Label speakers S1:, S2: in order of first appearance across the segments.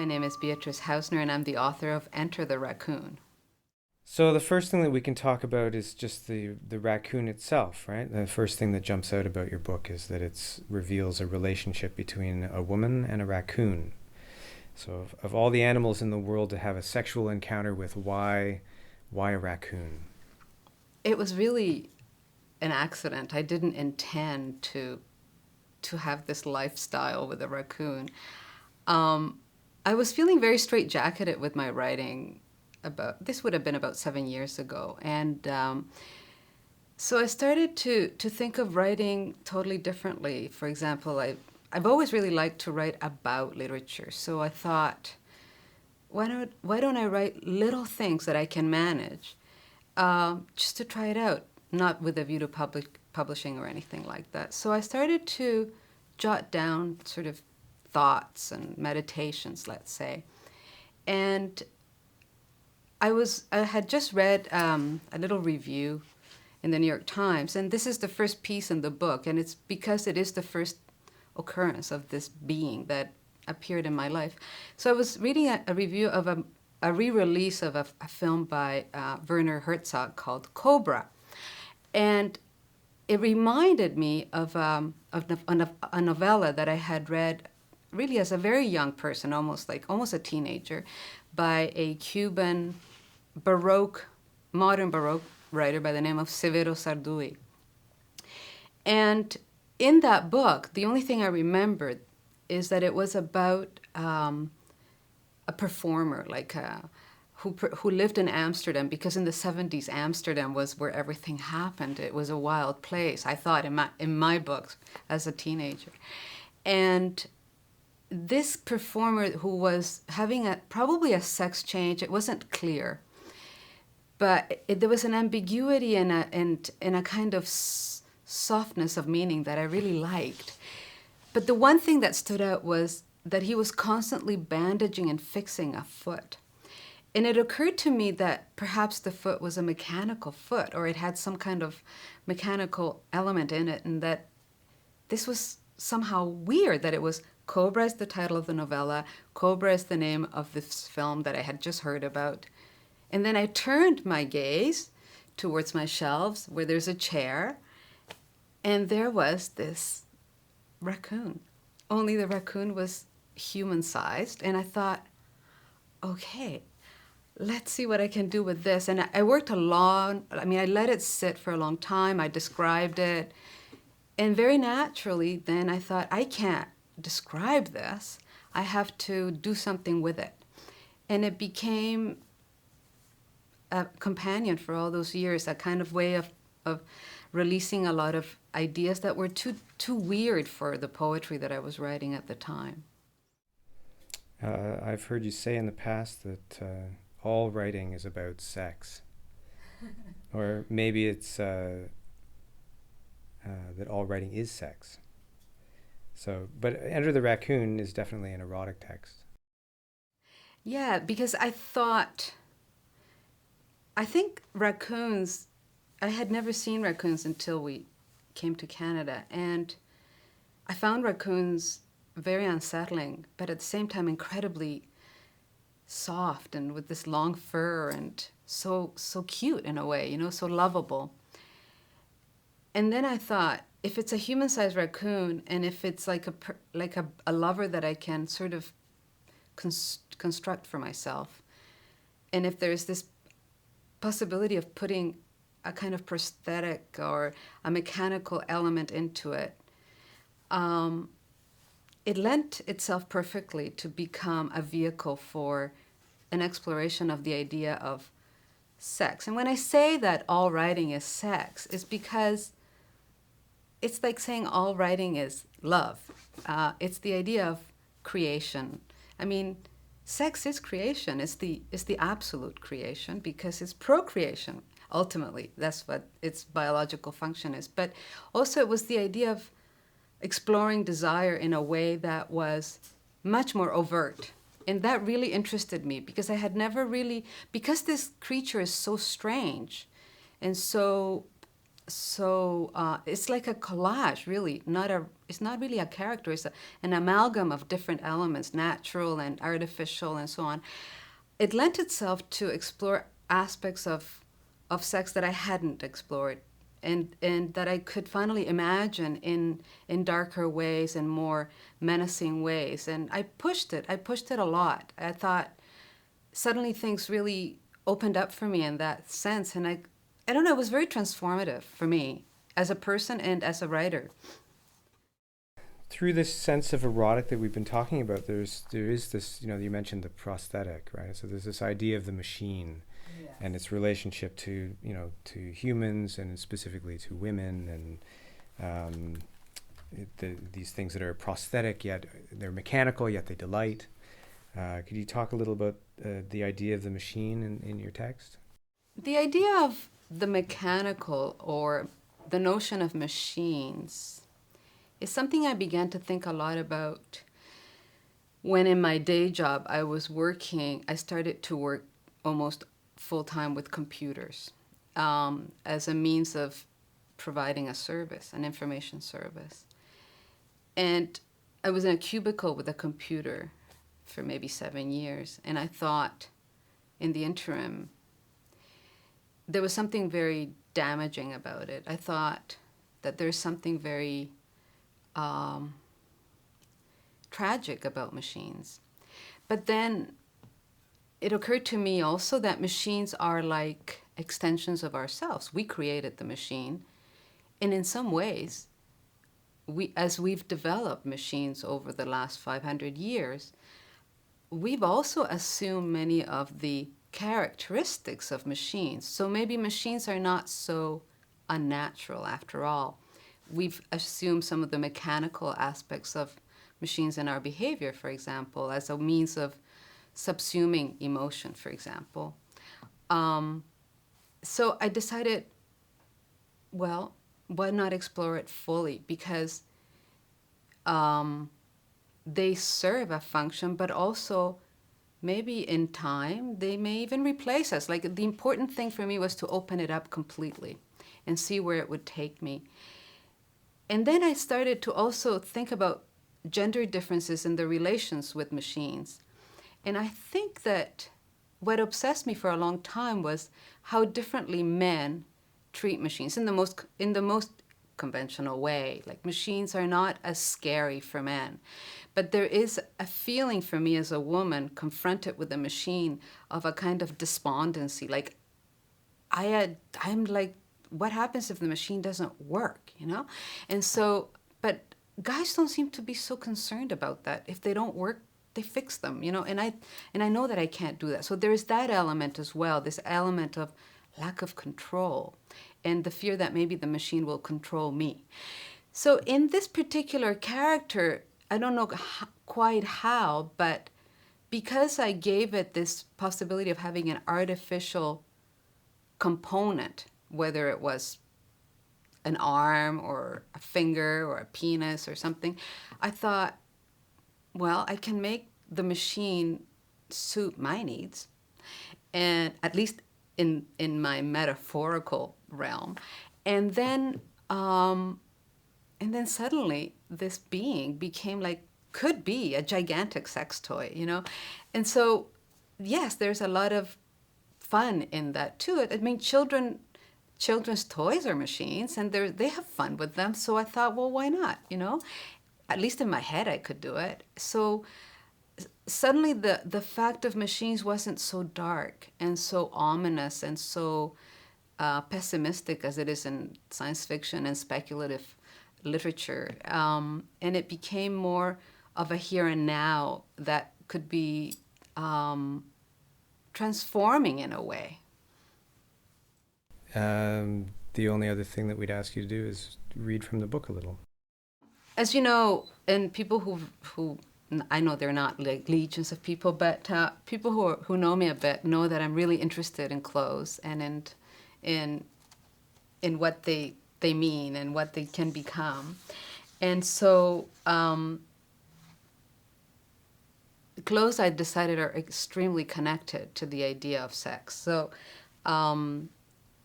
S1: My name is Beatriz Hausner, and I'm the author of Enter the Raccoon.
S2: So the first thing that we can talk about is just the raccoon itself, right? The first thing that jumps out about your book is that it reveals a relationship between a woman and a raccoon. So of all the animals in the world to have a sexual encounter with, why a raccoon?
S1: It was really an accident. I didn't intend to have this lifestyle with a raccoon. I was feeling very straitjacketed with my writing. This would have been about 7 years ago, and so I started to think of writing totally differently. For example, I've always really liked to write about literature, so I thought, why don't I write little things that I can manage, just to try it out, not with a view to publishing or anything like that. So I started to jot down sort of thoughts and meditations, let's say, and I had just read a little review in the New York Times, and this is the first piece in the book, and it's because it is the first occurrence of this being that appeared in my life. So I was reading a review of a re-release of a film by Werner Herzog called Cobra, and it reminded me of a novella that I had read really as a very young person, almost a teenager, by a Cuban modern Baroque writer by the name of Severo Sarduy. And in that book, the only thing I remembered is that it was about a performer, who lived in Amsterdam, because in the 70s, Amsterdam was where everything happened. It was a wild place, I thought, in my books as a teenager. And this performer, who was having probably a sex change, it wasn't clear, but there was an ambiguity and a kind of softness of meaning that I really liked. But the one thing that stood out was that he was constantly bandaging and fixing a foot. And it occurred to me that perhaps the foot was a mechanical foot, or it had some kind of mechanical element in it, and that this was somehow weird that it was Cobra is the title of the novella, Cobra is the name of this film that I had just heard about. And then I turned my gaze towards my shelves where there's a chair, and there was this raccoon. Only the raccoon was human-sized, and I thought, okay, let's see what I can do with this. And I worked I let it sit for a long time. I described it. And very naturally, then I thought, I can't describe this. I have to do something with it. And it became a companion for all those years, a kind of way of releasing a lot of ideas that were too weird for the poetry that I was writing at the time.
S2: I've heard you say in the past that all writing is about sex. Or maybe it's that all writing is sex. So, but Enter the Raccoon is definitely an erotic text.
S1: Yeah, because I think raccoons, I had never seen raccoons until we came to Canada, and I found raccoons very unsettling, but at the same time incredibly soft and with this long fur and so cute in a way, so lovable. And then I thought, if it's a human-sized raccoon, and if it's like a lover that I can sort of construct for myself, and if there's this possibility of putting a kind of prosthetic or a mechanical element into it, it lent itself perfectly to become a vehicle for an exploration of the idea of sex. And when I say that all writing is sex, it's because it's like saying all writing is love. It's the idea of creation. I mean, sex is creation. It's the absolute creation, because it's procreation. Ultimately, that's what its biological function is. But also, it was the idea of exploring desire in a way that was much more overt. And that really interested me, because I had never really, because this creature is so strange and so it's like a collage, really. It's not really a character. It's an amalgam of different elements, natural and artificial, and so on. It lent itself to explore aspects of sex that I hadn't explored, and that I could finally imagine in darker ways and more menacing ways. And I pushed it. I pushed it a lot. I thought suddenly things really opened up for me in that sense, and I don't know, it was very transformative for me as a person and as a writer.
S2: Through this sense of erotic that we've been talking about, there is this, you mentioned the prosthetic, right? So there's this idea of the machine, yes, and its relationship to, to humans and specifically to women, and these things that are prosthetic yet they're mechanical yet they delight. Could you talk a little about the idea of the machine in your text?
S1: The idea of the mechanical, or the notion of machines, is something I began to think a lot about when in my day job I started to work almost full-time with computers as a means of providing a service, an information service. And I was in a cubicle with a computer for maybe 7 years, and I thought in the interim there was something very damaging about it. I thought that there's something very tragic about machines. But then it occurred to me also that machines are like extensions of ourselves. We created the machine, and in some ways, as we've developed machines over the last 500 years, we've also assumed many of the characteristics of machines. So maybe machines are not so unnatural after all. We've assumed some of the mechanical aspects of machines in our behavior, for example, as a means of subsuming emotion, for example. So I decided, well, why not explore it fully? Because they serve a function, but also maybe in time they may even replace us. Like, the important thing for me was to open it up completely and see where it would take me. And then I started to also think about gender differences in the relations with machines. And I think that what obsessed me for a long time was how differently men treat machines in the most conventional way. Like, machines are not as scary for men. But there is a feeling for me as a woman confronted with a machine of a kind of despondency. Like, I'm like, what happens if the machine doesn't work, And so, but guys don't seem to be so concerned about that. If they don't work, they fix them, And I know that I can't do that. So there is that element as well, this element of lack of control and the fear that maybe the machine will control me. So in this particular character, I don't know quite how, but because I gave it this possibility of having an artificial component, whether it was an arm or a finger or a penis or something, I thought, well, I can make the machine suit my needs, and at least in my metaphorical realm, and then suddenly this being became could be a gigantic sex toy, and so yes, there's a lot of fun in that too. I mean, children's toys are machines, and they have fun with them. So I thought, well, why not? At least in my head, I could do it. So suddenly, the fact of machines wasn't so dark and so ominous and so pessimistic as it is in science fiction and speculative literature, and it became more of a here and now that could be transforming in a way.
S2: The only other thing that we'd ask you to do is read from the book a little.
S1: As you know, and people who I know they're not like legions of people, but people who know me a bit know that I'm really interested in clothes and in what they mean and what they can become, and so clothes, I decided, are extremely connected to the idea of sex. So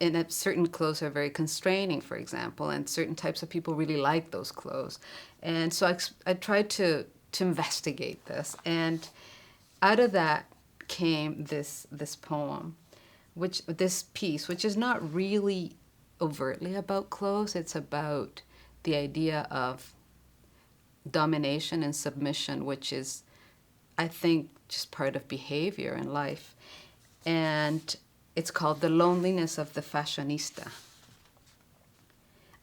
S1: and certain clothes are very constraining, for example, and certain types of people really like those clothes. And so I tried to investigate this, and out of that came this poem, this piece, which is not really overtly about clothes. It's about the idea of domination and submission, which is, I think, just part of behavior in life. And it's called The Loneliness of the Fashionista.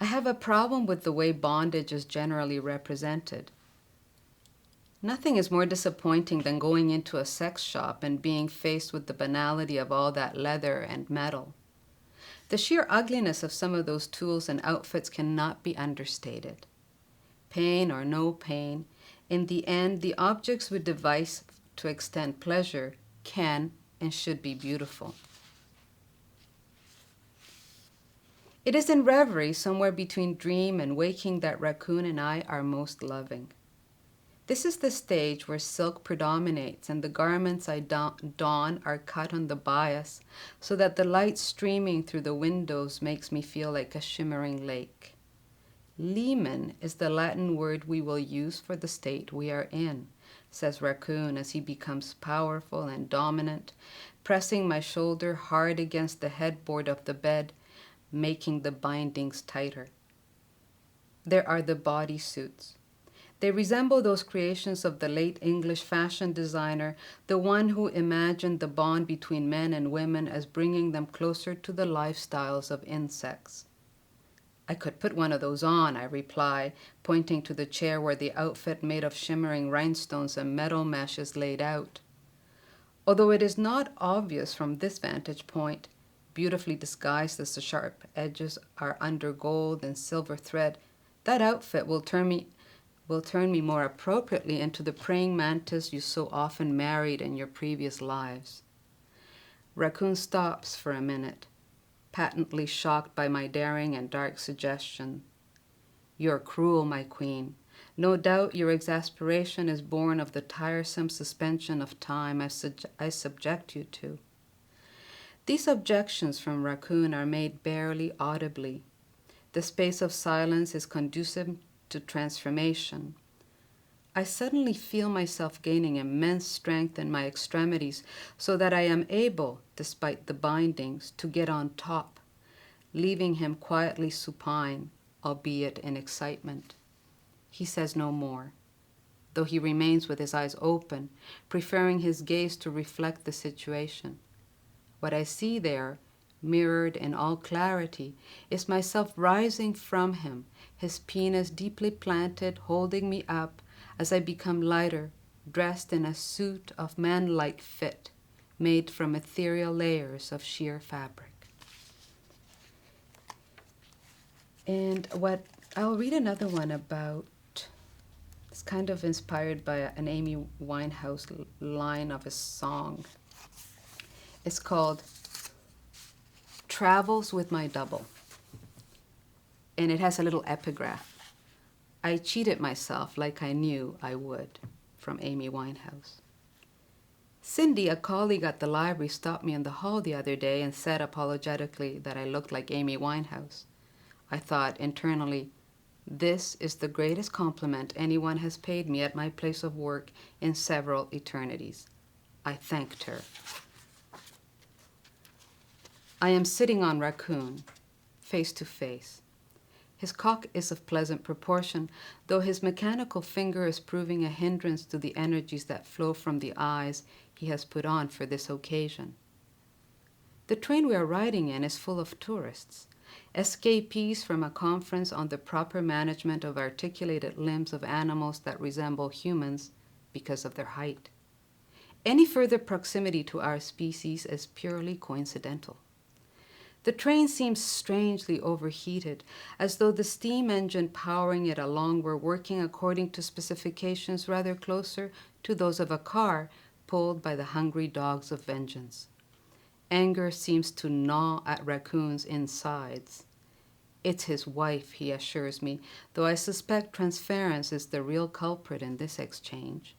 S1: I have a problem with the way bondage is generally represented. Nothing is more disappointing than going into a sex shop and being faced with the banality of all that leather and metal. The sheer ugliness of some of those tools and outfits cannot be understated. Pain or no pain, in the end, the objects we devise to extend pleasure can and should be beautiful. It is in reverie, somewhere between dream and waking, that Raccoon and I are most loving. This is the stage where silk predominates and the garments I don are cut on the bias so that the light streaming through the windows makes me feel like a shimmering lake. Leman is the Latin word we will use for the state we are in, says Raccoon as he becomes powerful and dominant, pressing my shoulder hard against the headboard of the bed, making the bindings tighter. There are the bodysuits. They resemble those creations of the late English fashion designer, the one who imagined the bond between men and women as bringing them closer to the lifestyles of insects. I could put one of those on, I reply, pointing to the chair where the outfit made of shimmering rhinestones and metal mesh is laid out. Although it is not obvious from this vantage point, beautifully disguised as the sharp edges are under gold and silver thread, that outfit will turn me more appropriately into the praying mantis you so often married in your previous lives. Raccoon stops for a minute, patently shocked by my daring and dark suggestion. You're cruel, my queen. No doubt your exasperation is born of the tiresome suspension of time I subject you to. These objections from Raccoon are made barely audibly. The space of silence is conducive to transformation. I suddenly feel myself gaining immense strength in my extremities so that I am able, despite the bindings, to get on top, leaving him quietly supine, albeit in excitement. He says no more, though he remains with his eyes open, preferring his gaze to reflect the situation. What I see there, mirrored in all clarity, is myself rising from him, his penis deeply planted, holding me up as I become lighter, dressed in a suit of man-like fit, made from ethereal layers of sheer fabric. And I'll read another one about, it's kind of inspired by an Amy Winehouse line of a song. It's called Travels with My Double. And it has a little epigraph. I cheated myself like I knew I would, from Amy Winehouse. Cindy, a colleague at the library, stopped me in the hall the other day and said apologetically that I looked like Amy Winehouse. I thought internally, this is the greatest compliment anyone has paid me at my place of work in several eternities. I thanked her. I am sitting on Raccoon, face to face. His cock is of pleasant proportion, though his mechanical finger is proving a hindrance to the energies that flow from the eyes he has put on for this occasion. The train we are riding in is full of tourists, escapees from a conference on the proper management of articulated limbs of animals that resemble humans because of their height. Any further proximity to our species is purely coincidental. The train seems strangely overheated, as though the steam engine powering it along were working according to specifications rather closer to those of a car pulled by the hungry dogs of vengeance. Anger seems to gnaw at Raccoon's insides. It's his wife, he assures me, though I suspect transference is the real culprit in this exchange.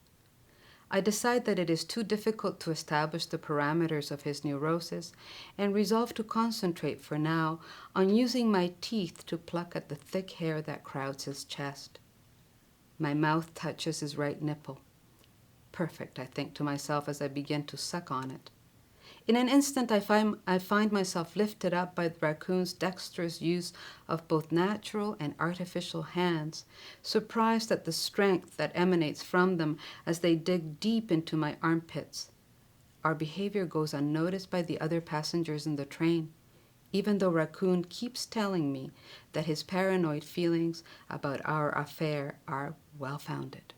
S1: I decide that it is too difficult to establish the parameters of his neurosis and resolve to concentrate for now on using my teeth to pluck at the thick hair that crowds his chest. My mouth touches his right nipple. Perfect, I think to myself as I begin to suck on it. In an instant, I find myself lifted up by the raccoon's dexterous use of both natural and artificial hands, surprised at the strength that emanates from them as they dig deep into my armpits. Our behavior goes unnoticed by the other passengers in the train, even though Raccoon keeps telling me that his paranoid feelings about our affair are well-founded.